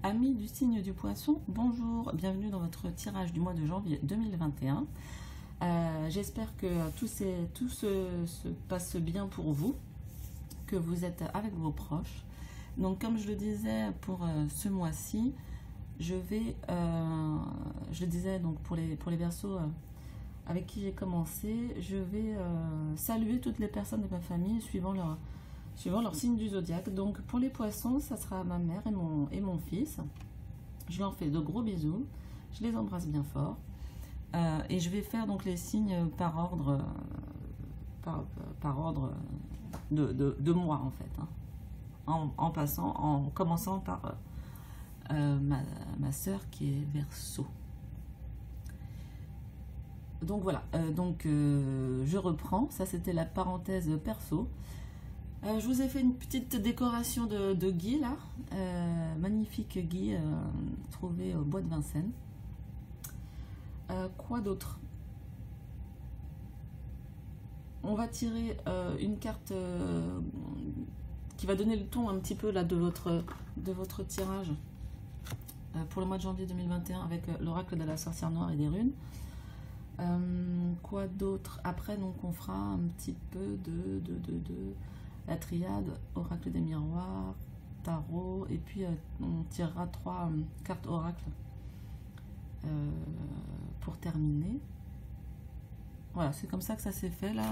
Amis du signe du poisson, bonjour, bienvenue dans votre tirage du mois de janvier 2021. J'espère que tout se passe bien pour vous, que vous êtes avec vos proches. Donc comme je le disais pour ce mois-ci, je le disais donc pour les Verseaux avec qui j'ai commencé, je vais saluer toutes les personnes de ma famille suivant leur signe du zodiaque. Donc pour les poissons, ça sera ma mère et mon fils. Je leur fais de gros bisous, je les embrasse bien fort. Et je vais faire donc les signes par ordre, par ordre de mois en fait. Hein. En commençant par ma soeur qui est Verseau. Donc voilà, je reprends, ça c'était la parenthèse perso. Je vous ai fait une petite décoration de gui là, magnifique gui trouvé au bois de Vincennes. Quoi d'autre? On va tirer une carte qui va donner le ton un petit peu là de votre tirage pour le mois de janvier 2021 avec l'oracle de la sorcière noire et des runes. Quoi d'autre? Après donc on fera un petit peu de la triade, oracle des miroirs, tarot, et puis on tirera 3 cartes oracle pour terminer. Voilà, c'est comme ça que ça s'est fait là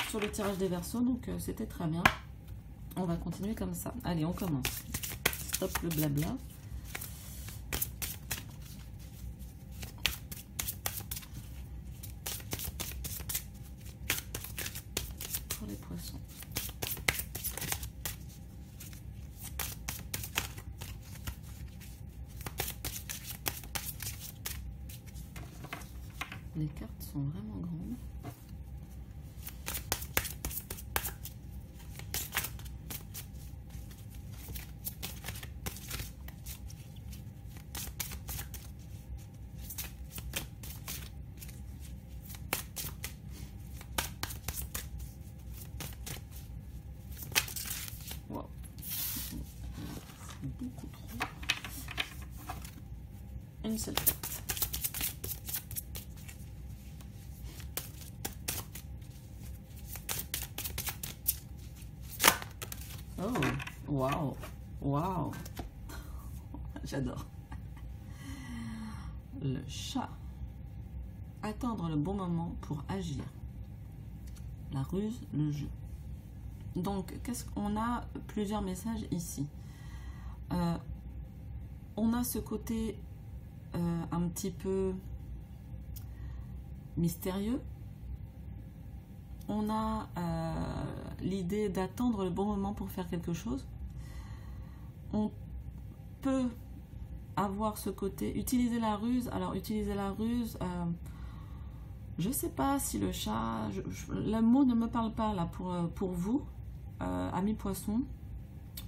sur le tirage des Verseaux, donc c'était très bien. On va continuer comme ça. Allez, on commence. Stop le blabla. Pour les poissons. Les cartes sont vraiment grandes. Wow. C'est beaucoup trop. Une seule carte. Oh, waouh, waouh, j'adore. Le chat. Attendre le bon moment pour agir. La ruse, le jeu. Donc, qu'est-ce qu'on a? Plusieurs messages ici. On a ce côté un petit peu mystérieux. On a l'idée d'attendre le bon moment pour faire quelque chose. On peut avoir ce côté, utiliser la ruse. Alors, utiliser la ruse, je ne sais pas si le chat... le mot ne me parle pas là pour vous, amis poissons.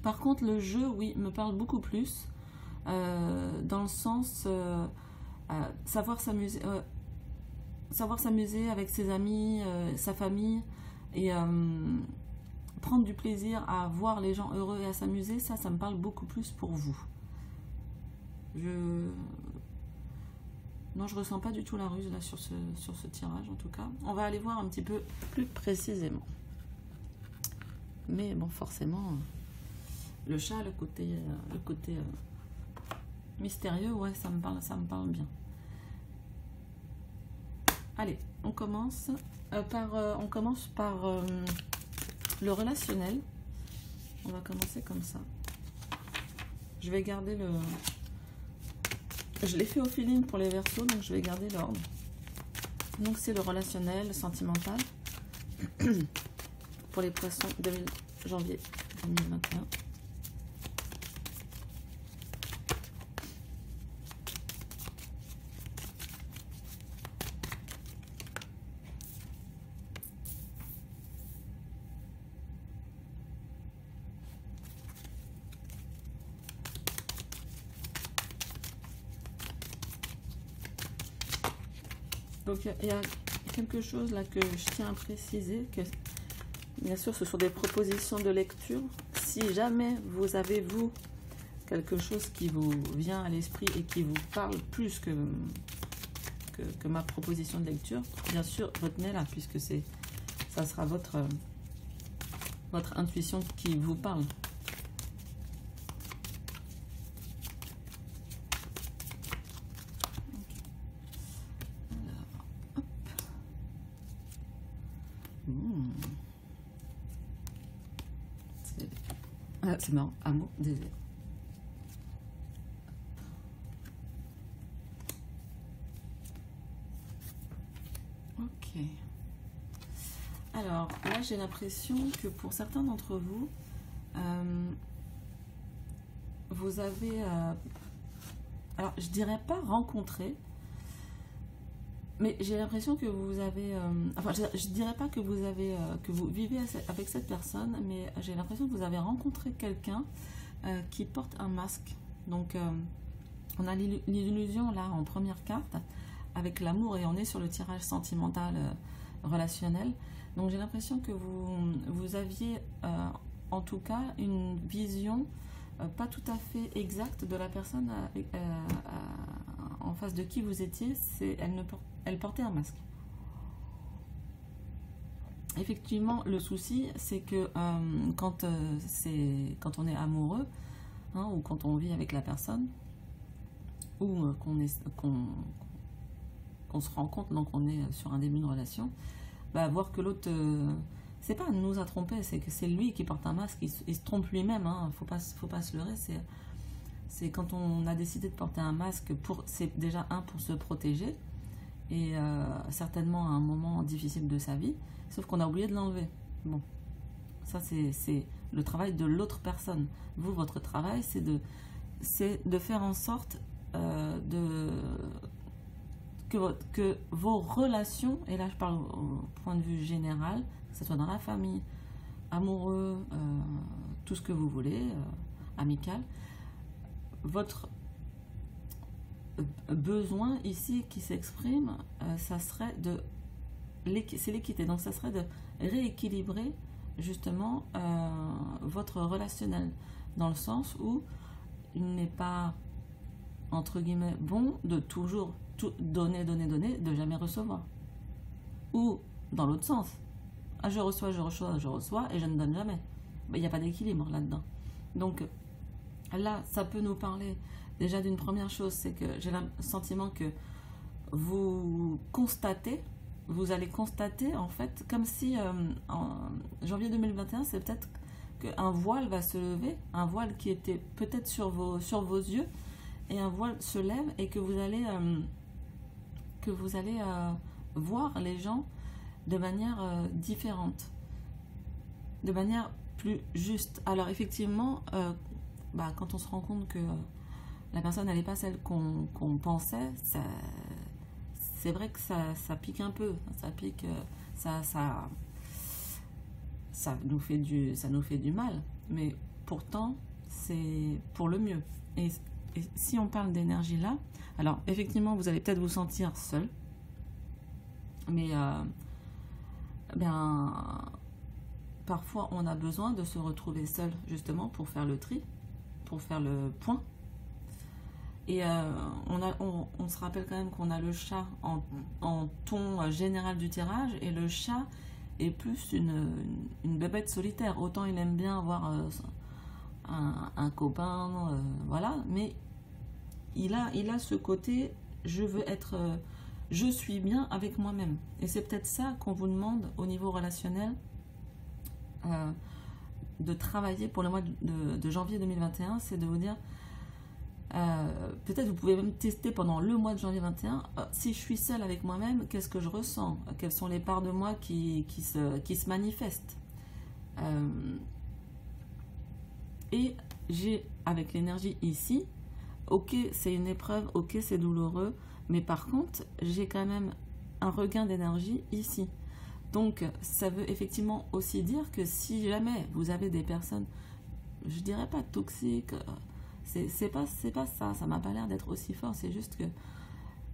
Par contre, le jeu, oui, me parle beaucoup plus. Dans le sens, savoir s'amuser... savoir s'amuser avec ses amis, sa famille, et prendre du plaisir à voir les gens heureux et à s'amuser, ça me parle beaucoup plus pour vous. Non, je ressens pas du tout la ruse là sur ce tirage en tout cas. On va aller voir un petit peu plus précisément. Mais bon, forcément, le chat, le côté mystérieux, ouais, ça me parle bien. Allez, on commence par le relationnel. On va commencer comme ça. Je vais garder le... Je l'ai fait au feeling pour les Verseaux, donc je vais garder l'ordre. Donc c'est le relationnel, le sentimental. Pour les poissons, janvier 2021. Donc il y a quelque chose là que je tiens à préciser, que bien sûr ce sont des propositions de lecture. Si jamais vous avez, vous, quelque chose qui vous vient à l'esprit et qui vous parle plus que ma proposition de lecture, bien sûr, retenez-la, puisque ça sera votre intuition qui vous parle. C'est marrant, amour, désir. Ok. Alors, là, j'ai l'impression que pour certains d'entre vous, vous avez... alors, je dirais pas rencontré, mais j'ai l'impression que vous avez... enfin, je dirais pas que vous avez que vous vivez avec cette personne, mais j'ai l'impression que vous avez rencontré quelqu'un qui porte un masque. Donc, on a l'illusion, là, en première carte, avec l'amour, et on est sur le tirage sentimental relationnel. Donc, j'ai l'impression que vous aviez, en tout cas, une vision pas tout à fait exacte de la personne en face de qui vous étiez. Elle portait un masque. Effectivement, le souci, c'est que quand on est amoureux, hein, ou quand on vit avec la personne, ou qu'on se rencontre, donc on est sur un début de relation, bah, voir que l'autre, c'est pas nous a trompé, c'est que c'est lui qui porte un masque, il se trompe lui-même, hein, faut pas se leurrer, c'est quand on a décidé de porter un masque, c'est déjà pour se protéger, et certainement à un moment difficile de sa vie, sauf qu'on a oublié de l'enlever. Bon, ça c'est le travail de l'autre personne. Vous, votre travail, c'est de faire en sorte que vos relations, et là je parle au point de vue général, que ce soit dans la famille, amoureux, tout ce que vous voulez, amical, votre besoin ici qui s'exprime, ça serait c'est l'équité, donc ça serait de rééquilibrer justement votre relationnel, dans le sens où il n'est pas, entre guillemets, bon de toujours tout donner, de jamais recevoir. Ou dans l'autre sens, je reçois, et je ne donne jamais. Il n'y a pas d'équilibre là-dedans. Donc là, ça peut nous parler déjà d'une première chose, c'est que j'ai le sentiment que vous allez constater en fait, comme si en janvier 2021, c'est peut-être qu'un voile va se lever, un voile qui était peut-être sur vos yeux, et un voile se lève, et que vous allez voir les gens de manière différente, de manière plus juste. Alors effectivement, quand on se rend compte que la personne n'est pas celle qu'on pensait, c'est vrai que ça pique un peu, ça pique, ça nous fait du mal, mais pourtant c'est pour le mieux. Et si on parle d'énergie là, alors effectivement vous allez peut-être vous sentir seul, mais parfois on a besoin de se retrouver seul, justement pour faire le tri, pour faire le point. Et on se rappelle quand même qu'on a le chat en ton général du tirage, et le chat est plus une bébête solitaire. Autant il aime bien avoir un copain, voilà, mais il a ce côté, je suis bien avec moi-même. Et c'est peut-être ça qu'on vous demande au niveau relationnel, de travailler pour le mois de janvier 2021, c'est de vous dire, peut-être vous pouvez même tester pendant le mois de janvier 2021, si je suis seule avec moi-même, qu'est-ce que je ressens, quelles sont les parts de moi qui se manifestent, et j'ai, avec l'énergie ici, ok, c'est une épreuve, ok, c'est douloureux, mais par contre j'ai quand même un regain d'énergie ici. Donc ça veut effectivement aussi dire que si jamais vous avez des personnes, je dirais pas toxiques, c'est pas ça m'a pas l'air d'être aussi fort, c'est juste que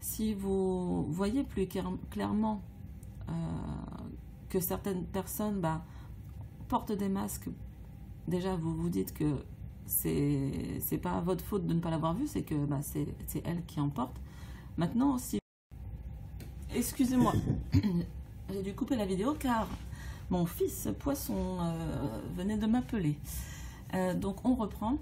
si vous voyez plus clairement que certaines personnes portent des masques, déjà vous vous dites que c'est pas votre faute de ne pas l'avoir vu, c'est que bah, c'est elle qui emporte. Maintenant, si... Excusez-moi, j'ai dû couper la vidéo car mon fils poisson venait de m'appeler. Donc on reprend.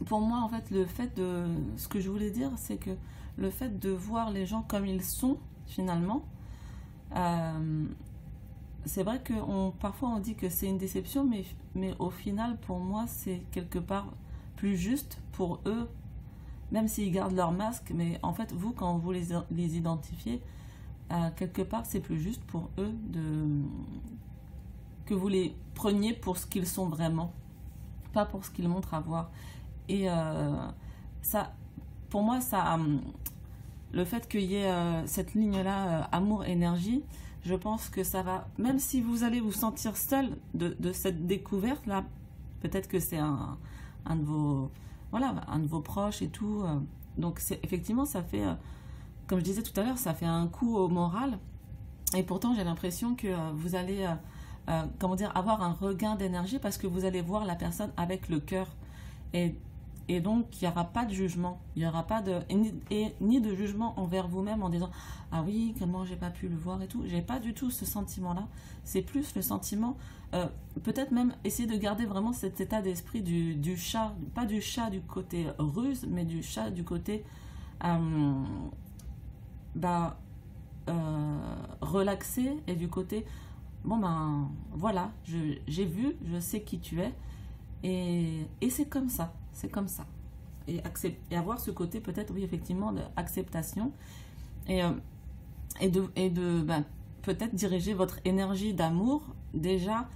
Pour moi, en fait, le fait de... Ce que je voulais dire, c'est que le fait de voir les gens comme ils sont, finalement, c'est vrai que parfois on dit que c'est une déception, mais au final, pour moi, c'est quelque part plus juste pour eux, même s'ils gardent leur masque. Mais en fait, vous, quand vous les identifiez, quelque part, c'est plus juste pour eux que vous les preniez pour ce qu'ils sont vraiment, pas pour ce qu'ils montrent à voir. Et ça, pour moi, ça, le fait qu'il y ait cette ligne-là, amour-énergie, je pense que ça va, même si vous allez vous sentir seul de cette découverte-là, peut-être que c'est un de vos, voilà, un de vos proches et tout. Donc effectivement, ça fait, comme je disais tout à l'heure, ça fait un coup au moral. Et pourtant, j'ai l'impression que vous allez, comment dire, avoir un regain d'énergie parce que vous allez voir la personne avec le cœur. Et donc, il n'y aura pas de jugement. Il n'y aura pas de... ni de jugement envers vous-même en disant « Ah oui, comment j'ai pas pu le voir et tout ». J'ai pas du tout ce sentiment-là. C'est plus le sentiment... peut-être même essayer de garder vraiment cet état d'esprit du chat. Pas du chat du côté ruse, mais du chat du côté... relaxé et du côté... Bon ben, voilà, j'ai vu, je sais qui tu es. Et c'est comme ça. C'est comme ça. Et avoir ce côté peut-être, oui, effectivement, d'acceptation et peut-être diriger votre énergie d'amour déjà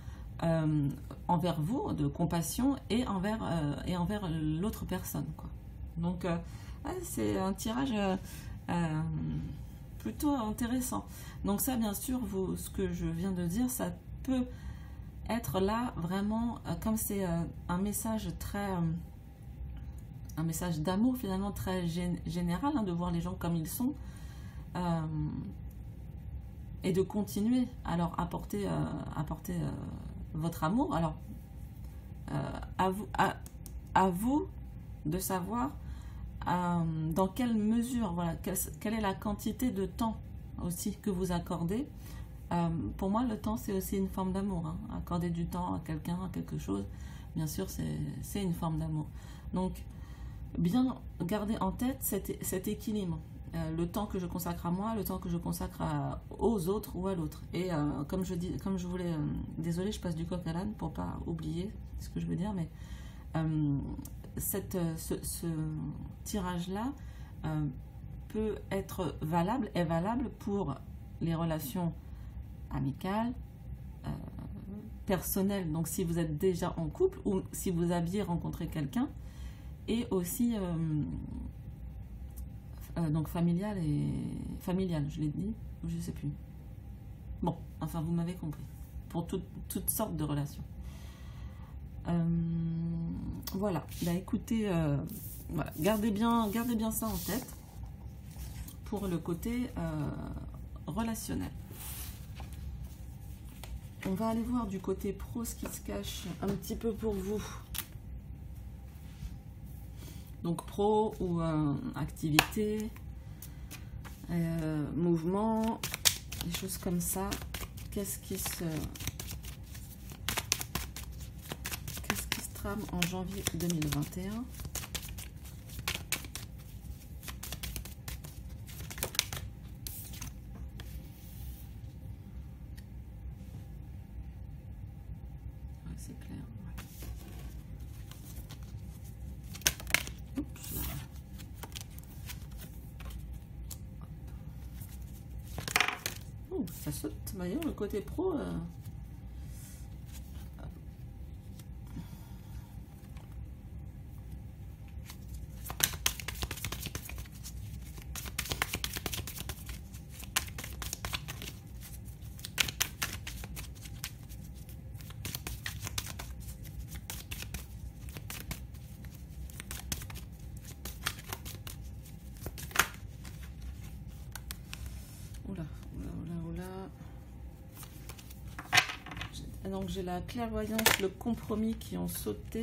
envers vous, de compassion et envers l'autre personne, quoi. Donc, c'est un tirage plutôt intéressant. Donc ça, bien sûr, ce que je viens de dire, ça peut être là vraiment, comme c'est un message très... un message d'amour finalement très général, hein, de voir les gens comme ils sont et de continuer à leur apporter votre amour. Alors à vous de savoir dans quelle mesure, voilà, quelle est la quantité de temps aussi que vous accordez. Pour moi, le temps, c'est aussi une forme d'amour, hein. Accorder du temps à quelqu'un, à quelque chose, bien sûr, c'est une forme d'amour. Donc, bien garder en tête cet équilibre. Le temps que je consacre à moi, le temps que je consacre aux autres ou à l'autre. Et comme je voulais... désolée, je passe du coq à l'âne pour pas oublier ce que je veux dire, mais ce tirage-là est valable pour les relations amicales, personnelles, donc si vous êtes déjà en couple ou si vous aviez rencontré quelqu'un, et aussi donc familial, je l'ai dit, ou je sais plus. Bon, enfin vous m'avez compris. Pour toutes sortes de relations. Voilà. Bah écoutez, voilà. Gardez bien ça en tête pour le côté relationnel. On va aller voir du côté pro ce qui se cache un petit peu pour vous. Donc pro ou activité, mouvement, des choses comme ça. Qu'est-ce qui se trame en janvier 2021? C'est clair. Oups là. Oh, ça saute. Voyons, le côté pro. Donc j'ai la clairvoyance, le compromis qui ont sauté.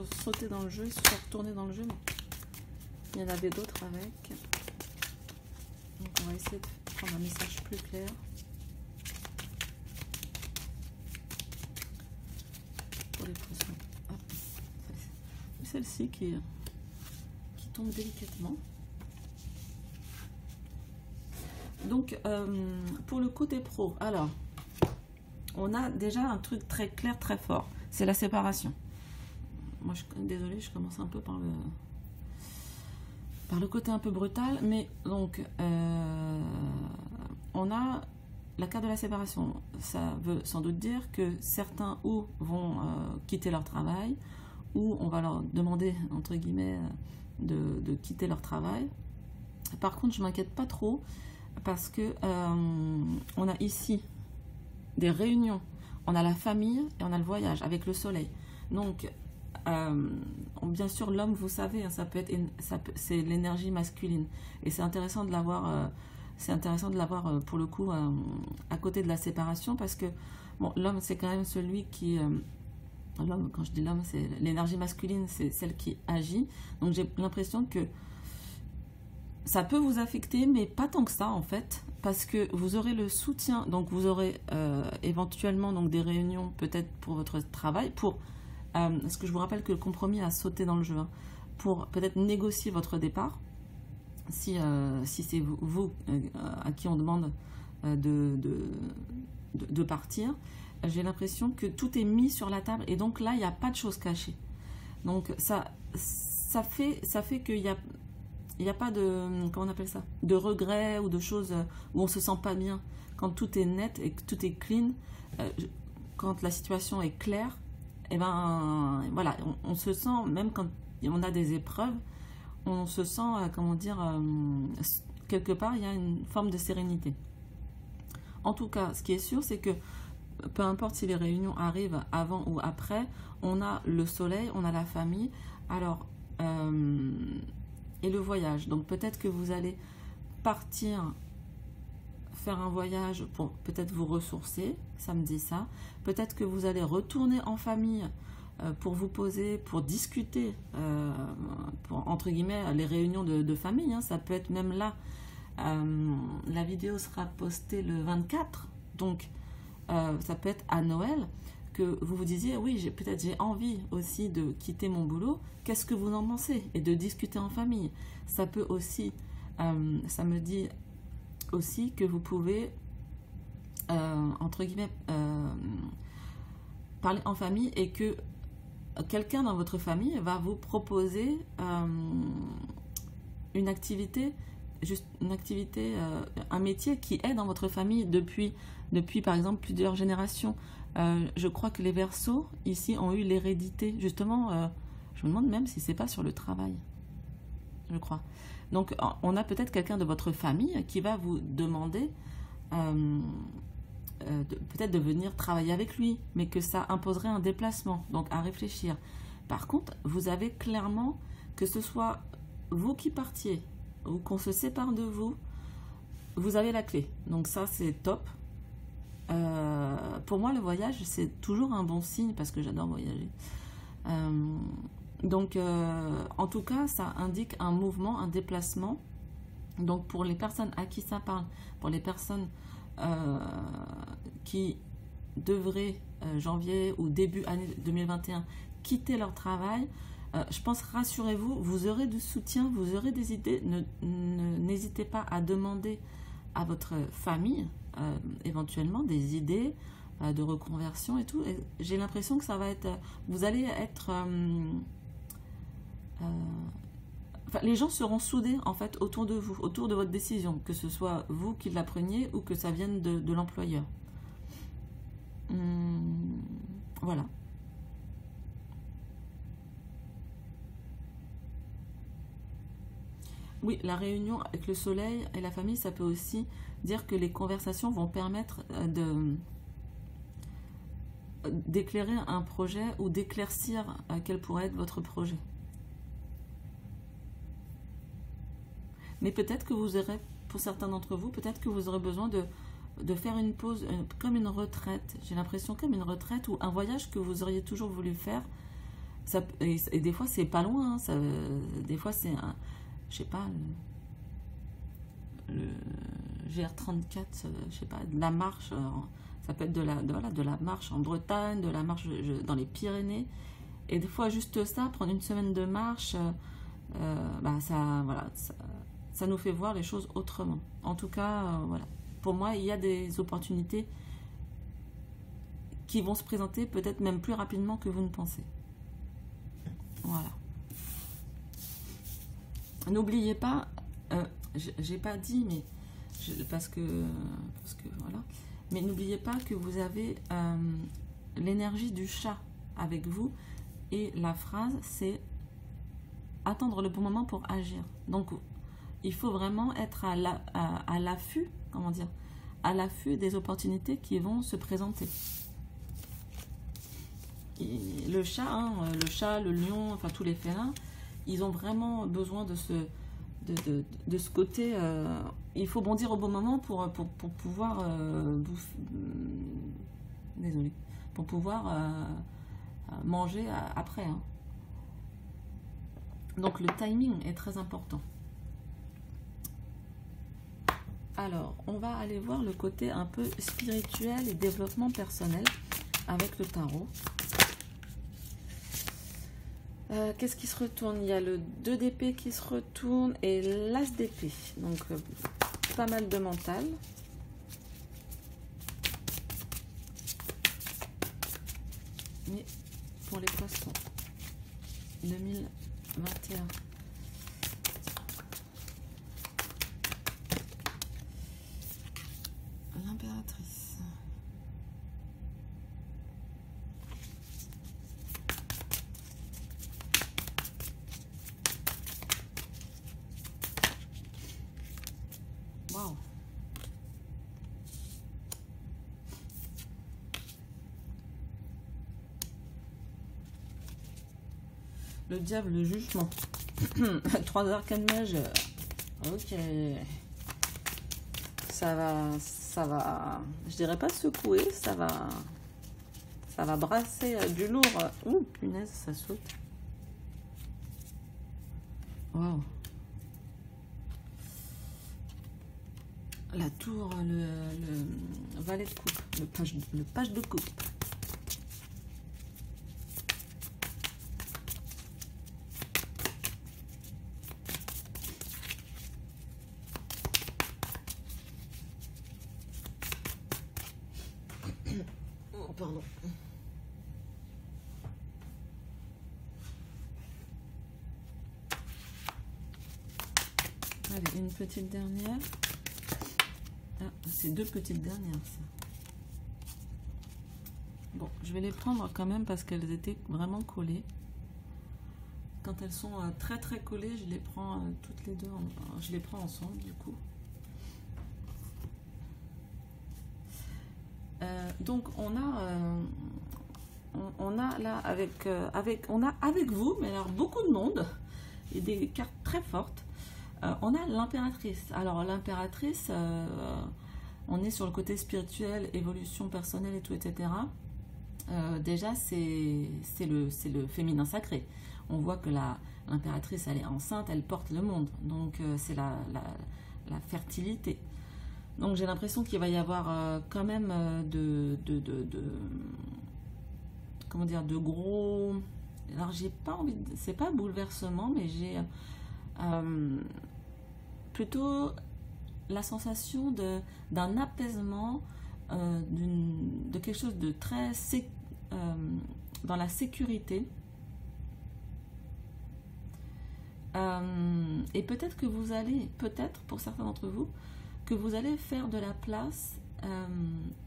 sauté dans le jeu, ils se sont retournés dans le jeu, mais il y en avait d'autres avec. Donc on va essayer de prendre un message plus clair. Pour les poissons. Celle-ci qui tombe délicatement. Donc pour le côté pro, alors on a déjà un truc très clair, très fort, c'est la séparation. Moi désolée, je commence un peu par le côté un peu brutal, mais donc on a la carte de la séparation. Ça veut sans doute dire que certains vont quitter leur travail, ou on va leur demander entre guillemets de quitter leur travail. Par contre, je m'inquiète pas trop parce que on a ici des réunions, on a la famille et on a le voyage avec le soleil. Donc bien sûr l'homme, vous savez, hein, c'est l'énergie masculine, et c'est intéressant de l'avoir pour le coup à côté de la séparation, parce que bon, l'homme c'est quand même celui qui l'homme, quand je dis l'homme, c'est l'énergie masculine, c'est celle qui agit. Donc j'ai l'impression que ça peut vous affecter, mais pas tant que ça en fait, parce que vous aurez le soutien. Donc vous aurez éventuellement donc des réunions peut-être pour votre travail, parce que je vous rappelle que le compromis a sauté dans le jeu, hein, pour peut-être négocier votre départ, si c'est vous à qui on demande de partir. J'ai l'impression que tout est mis sur la table, et donc là il n'y a pas de choses cachées. Donc ça fait qu'il y a pas de, comment on appelle ça, de regrets ou de choses où on se sent pas bien. Quand tout est net et que tout est clean, quand la situation est claire, et ben voilà, on se sent, même quand on a des épreuves, on se sent, comment dire, quelque part il y a une forme de sérénité. En tout cas, ce qui est sûr, c'est que peu importe si les réunions arrivent avant ou après, on a le soleil, on a la famille, alors et le voyage. Donc peut-être que vous allez partir faire un voyage pour peut-être vous ressourcer, ça me dit ça. Peut-être que vous allez retourner en famille pour vous poser, pour discuter, pour, entre guillemets, les réunions de famille, hein. Ça peut être même là. La vidéo sera postée le 24, donc ça peut être à Noël que vous vous disiez, oui, peut-être j'ai envie aussi de quitter mon boulot, qu'est-ce que vous en pensez, et de discuter en famille. Ça peut aussi, ça me dit aussi que vous pouvez, entre guillemets, parler en famille, et que quelqu'un dans votre famille va vous proposer une activité, un métier qui est dans votre famille depuis par exemple plusieurs générations. Je crois que les Verseaux ici ont eu l'hérédité, justement, je me demande même si c'est pas sur le travail, je crois. Donc on a peut-être quelqu'un de votre famille qui va vous demander peut-être de venir travailler avec lui, mais que ça imposerait un déplacement, donc à réfléchir. Par contre, vous avez clairement, que ce soit vous qui partiez ou qu'on se sépare de vous, vous avez la clé. Donc ça, c'est top. Pour moi, le voyage, c'est toujours un bon signe, parce que j'adore voyager. Donc, en tout cas, ça indique un mouvement, un déplacement. Donc, pour les personnes à qui ça parle, pour les personnes qui devraient, janvier ou début année 2021, quitter leur travail, je pense, rassurez-vous, vous aurez du soutien, vous aurez des idées. N'hésitez pas à demander à votre famille, éventuellement, des idées de reconversion et tout. Et j'ai l'impression que ça va être, vous allez être, enfin, les gens seront soudés en fait autour de vous, autour de votre décision, que ce soit vous qui la preniez ou que ça vienne de l'employeur. Voilà. Oui, la réunion avec le soleil et la famille, ça peut aussi dire que les conversations vont permettre d'éclairer un projet, ou d'éclaircir quel pourrait être votre projet. Mais peut-être que vous aurez, pour certains d'entre vous, peut-être que vous aurez besoin de faire une pause, comme une retraite. J'ai l'impression comme une retraite, ou un voyage que vous auriez toujours voulu faire, et des fois, c'est pas loin. Hein, des fois, c'est, je sais pas, le GR34, je sais pas, de la marche. Ça peut être voilà, de la marche en Bretagne, de la marche dans les Pyrénées. Et des fois, juste ça, prendre une semaine de marche, bah, voilà, ça nous fait voir les choses autrement. En tout cas, voilà. Pour moi, il y a des opportunités qui vont se présenter peut-être même plus rapidement que vous ne pensez. Voilà. N'oubliez pas, j'ai pas dit, mais parce que voilà, mais n'oubliez pas que vous avez l'énergie du chat avec vous, et la phrase c'est attendre le bon moment pour agir. Donc il faut vraiment être à l'affût, comment dire, à l'affût des opportunités qui vont se présenter. Et le chat, hein, le lion, enfin tous les félins, ils ont vraiment besoin de ce côté. Il faut bondir au bon moment pour pouvoir désolé, pour pouvoir manger après. Hein. Donc le timing est très important. Alors, on va aller voir le côté un peu spirituel et développement personnel avec le tarot. Qu'est-ce qui se retourne? Il y a le 2 d'épée qui se retourne et l'as d'épée. Donc, pas mal de mental. Mais pour les poissons, 2021. L'impératrice. Waouh. Le diable, le jugement. 3 arcanes majeures. Ok. Ça va, je dirais pas secouer, ça va brasser du lourd. Ouh, punaise, ça saute. Waouh. La tour, le valet de coupe, le page de coupe. Oh, pardon. Allez, une petite dernière. Ah, c'est 2 petites dernières, ça. Bon, je vais les prendre quand même parce qu'elles étaient vraiment collées. Quand elles sont très très collées, je les prends toutes les deux. Je les prends ensemble, du coup. Donc on a là on a avec vous, mais alors beaucoup de monde et des cartes très fortes. On a l'impératrice. Alors l'impératrice, on est sur le côté spirituel, évolution personnelle et tout, etc. Déjà c'est le féminin sacré. On voit que l'impératrice, elle est enceinte, elle porte le monde. Donc c'est la fertilité. Donc j'ai l'impression qu'il va y avoir quand même comment dire, de gros. Alors j'ai pas envie de, c'est pas bouleversement, mais j'ai plutôt la sensation d'un apaisement, de quelque chose de très dans la sécurité. Et peut-être que vous allez, peut-être pour certains d'entre vous, que vous allez faire de la place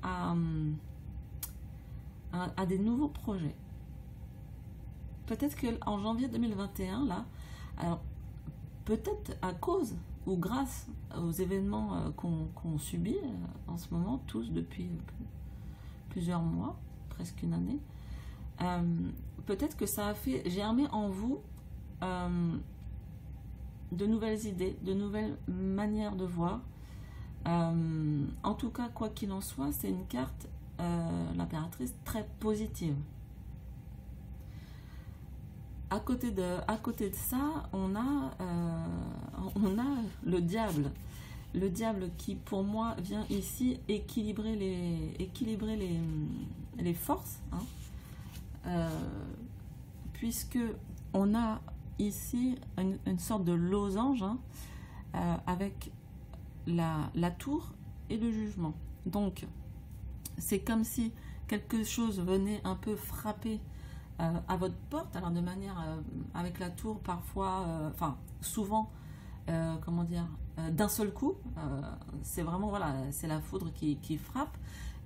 à des nouveaux projets. Peut-être qu'en janvier 2021, là, alors peut-être à cause ou grâce aux événements qu'on subit en ce moment, tous depuis plusieurs mois, presque une année, peut-être que ça a fait germer en vous de nouvelles idées, de nouvelles manières de voir. En tout cas, quoi qu'il en soit, c'est une carte, l'impératrice, très positive. à côté de ça, on a le diable. Le diable qui, pour moi, vient ici équilibrer les forces, hein, puisque on a ici une sorte de losange, hein, avec la tour et le jugement. Donc, c'est comme si quelque chose venait un peu frapper à votre porte, alors de manière, avec la tour, parfois, enfin, souvent, comment dire, d'un seul coup, c'est vraiment, voilà, c'est la foudre qui frappe,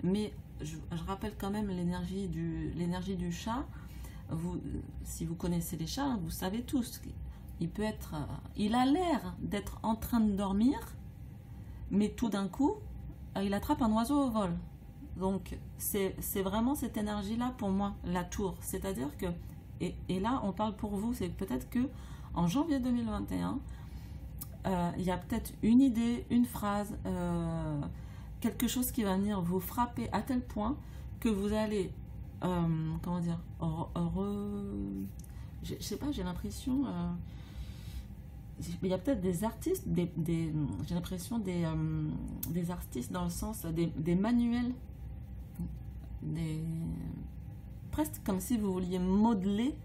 mais je rappelle quand même l'énergie du chat. Si vous connaissez les chats, vous savez tous, il a l'air d'être en train de dormir, mais tout d'un coup, il attrape un oiseau au vol. Donc, c'est vraiment cette énergie-là pour moi, la tour. C'est-à-dire que, et là, on parle pour vous, c'est peut-être que en janvier 2021, il y a peut-être une idée, une phrase, quelque chose qui va venir vous frapper à tel point que vous allez, comment dire, je sais pas, j'ai l'impression, il y a peut-être des artistes, j'ai l'impression des artistes dans le sens des manuels, presque comme si vous vouliez modeler.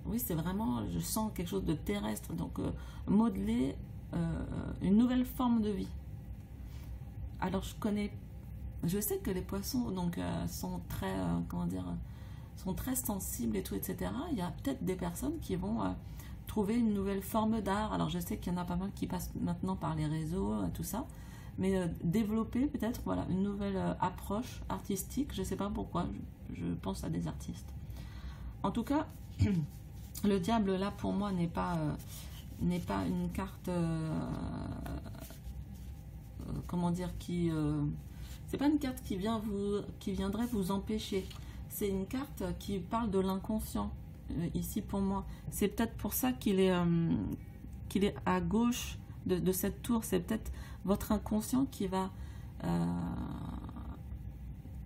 Oui, c'est vraiment, je sens quelque chose de terrestre, donc modeler une nouvelle forme de vie. Alors je sais que les poissons donc sont très, comment dire, sont très sensibles et tout, etc. Il y a peut-être des personnes qui vont trouver une nouvelle forme d'art. Alors je sais qu'il y en a pas mal qui passent maintenant par les réseaux, tout ça, mais développer peut-être, voilà, une nouvelle approche artistique. Je sais pas pourquoi, je pense à des artistes. En tout cas, le diable là pour moi n'est pas une carte, comment dire, c'est pas une carte qui viendrait vous empêcher. C'est une carte qui parle de l'inconscient, ici pour moi. C'est peut-être pour ça qu'il est à gauche de cette tour. C'est peut-être votre inconscient qui va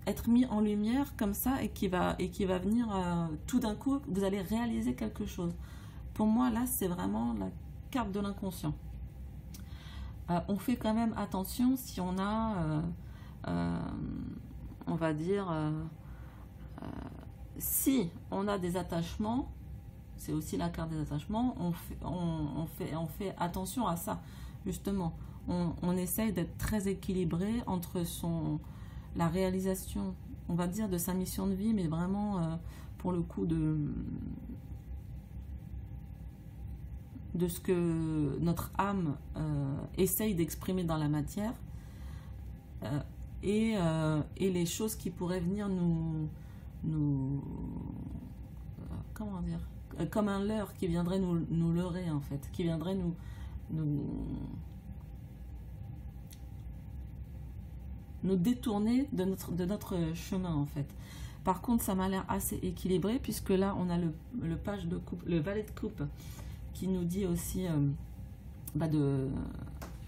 être mis en lumière comme ça et qui va venir tout d'un coup, vous allez réaliser quelque chose. Pour moi, là, c'est vraiment la carte de l'inconscient. On fait quand même attention si on a, on va dire, si on a des attachements, c'est aussi la carte des attachements, on fait attention à ça, justement. On essaye d'être très équilibré entre la réalisation, on va dire, de sa mission de vie, mais vraiment, pour le coup, de ce que notre âme essaye d'exprimer dans la matière, et les choses qui pourraient venir nous comment dire, comme un leurre qui viendrait nous leurrer, en fait, qui viendrait nous détourner de notre chemin, en fait. Par contre, ça m'a l'air assez équilibré, puisque là, on a le page de coupe, le valet de coupe, qui nous dit aussi, je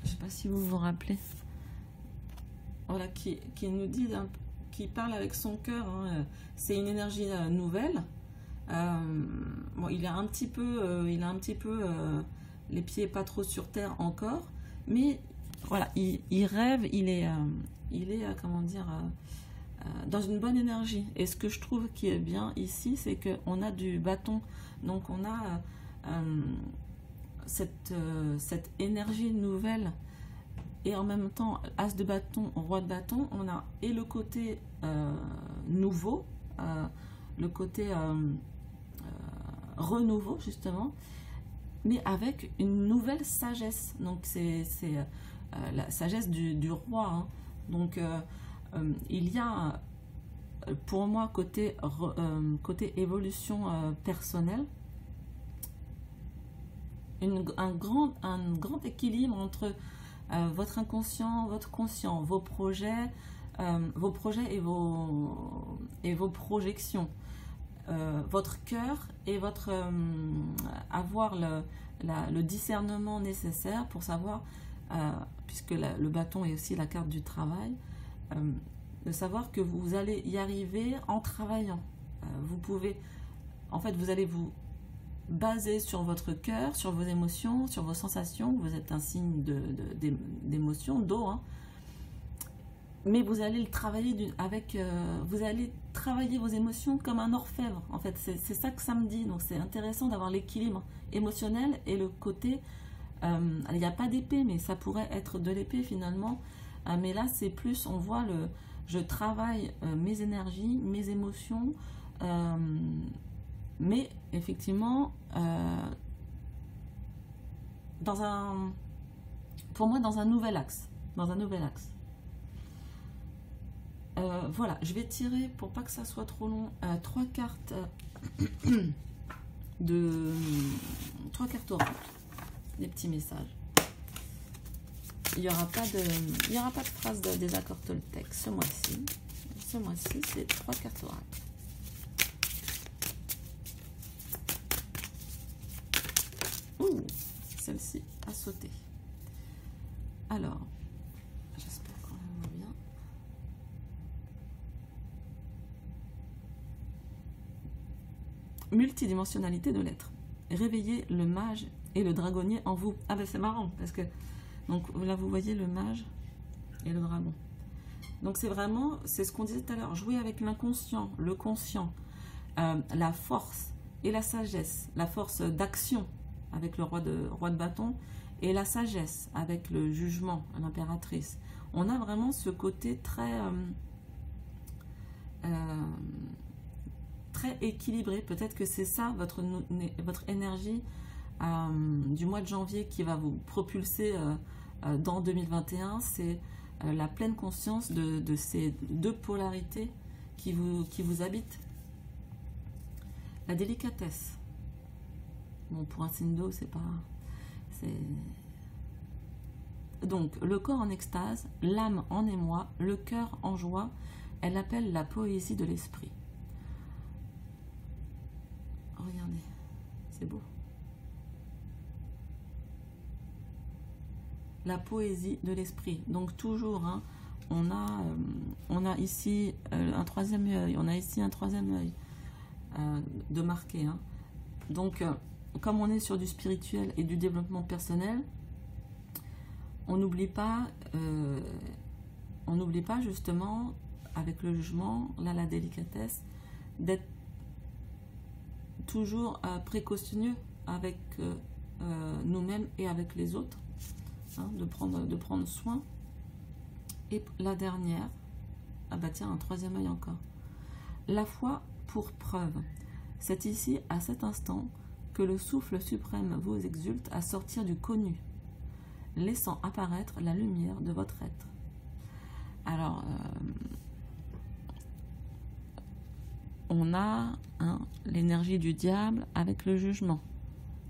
sais pas si vous vous rappelez, voilà, qui nous dit, qui parle avec son cœur, hein, c'est une énergie nouvelle. Bon, il a un petit peu, les pieds pas trop sur terre encore, mais voilà, il rêve, il est comment dire, dans une bonne énergie. Et ce que je trouve qui est bien ici, c'est qu'on a du bâton, donc on a cette énergie nouvelle, et en même temps, as de bâton, roi de bâton, on a et le côté nouveau, le côté renouveau, justement, mais avec une nouvelle sagesse. Donc c'est la sagesse du roi, hein. Donc il y a, pour moi, côté évolution personnelle, un grand équilibre entre votre inconscient, votre conscient, vos projets et vos projections, votre cœur et avoir le discernement nécessaire pour savoir, puisque le bâton est aussi la carte du travail, de savoir que vous allez y arriver en travaillant. Vous pouvez, En fait, vous allez vous baser sur votre cœur, sur vos émotions, sur vos sensations. Vous êtes un signe d'émotion, d'eau, hein. Mais vous allez le travailler vous allez travailler vos émotions comme un orfèvre. En fait, c'est ça que ça me dit. Donc, c'est intéressant d'avoir l'équilibre émotionnel et le côté. Il n'y a pas d'épée, mais ça pourrait être de l'épée finalement. Mais là, c'est plus, on voit je travaille mes énergies, mes émotions, mais effectivement, pour moi, dans un nouvel axe. Voilà, je vais tirer, pour pas que ça soit trop long, 3 cartes oracles, des petits messages. Il n'y aura pas de phrase de désaccord Toltec ce mois-ci. Ce mois-ci, c'est 3 cartes oracles. Ouh, celle-ci a sauté. Alors, j'espère qu'on va bien. Multidimensionnalité de l'être. Réveillez le mage et le dragonnier en vous. Ah ben c'est marrant parce que donc là vous voyez le mage et le dragon. Donc c'est vraiment, c'est ce qu'on disait tout à l'heure, jouer avec l'inconscient, le conscient, la force et la sagesse, la force d'action avec le roi de bâton et la sagesse avec le jugement, l'impératrice. On a vraiment ce côté très équilibré. Peut-être que c'est ça votre énergie du mois de janvier qui va vous propulser dans 2021. C'est la pleine conscience de ces deux polarités qui vous habitent. La délicatesse. Bon, pour un signe d'eau, c'est pas... Donc, le corps en extase, l'âme en émoi, le cœur en joie. Elle appelle la poésie de l'esprit. Regardez, c'est beau. La poésie de l'esprit. Donc toujours, hein, on a ici un troisième œil, on a ici un troisième œil de marqué. Hein. Donc, comme on est sur du spirituel et du développement personnel, on n'oublie pas justement avec le jugement, là la délicatesse, d'être toujours précautionneux avec nous-mêmes et avec les autres. Hein, de prendre soin. Et la dernière, ah bah tiens, un troisième œil encore. La foi pour preuve. C'est ici, à cet instant, que le souffle suprême vous exulte à sortir du connu, laissant apparaître la lumière de votre être. Alors, on a l'énergie du diable avec le jugement.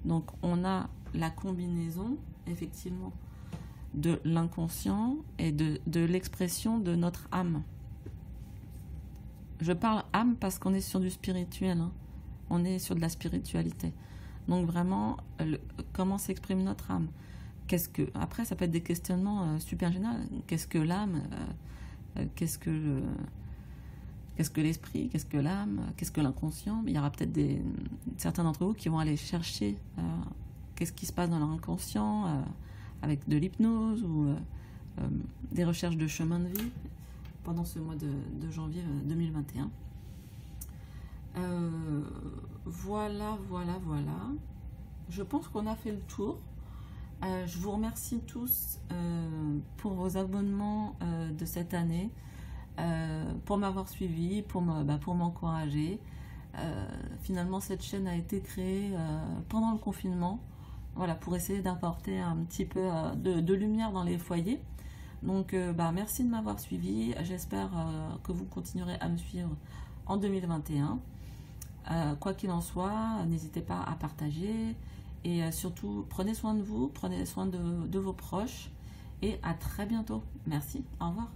Donc, on a la combinaison, effectivement, de l'inconscient et de l'expression de notre âme. Je parle âme parce qu'on est sur du spirituel, hein. On est sur de la spiritualité. Donc vraiment, comment s'exprime notre âme? Après, ça peut être des questionnements super généraux. Qu'est-ce que l'âme? Qu'est-ce que l'esprit? Qu'est-ce que l'âme? Qu'est-ce que l'inconscient? Il y aura peut-être certains d'entre vous qui vont aller chercher qu'est-ce qui se passe dans leur inconscient avec de l'hypnose ou des recherches de chemin de vie pendant ce mois de janvier 2021. Voilà. Je pense qu'on a fait le tour. Je vous remercie tous pour vos abonnements de cette année, pour m'avoir suivi, pour m'encourager. Finalement, cette chaîne a été créée pendant le confinement. Voilà, pour essayer d'apporter un petit peu de lumière dans les foyers. Donc, merci de m'avoir suivi. J'espère que vous continuerez à me suivre en 2021. Quoi qu'il en soit, n'hésitez pas à partager. Et surtout, prenez soin de vous, prenez soin de vos proches. Et à très bientôt. Merci. Au revoir.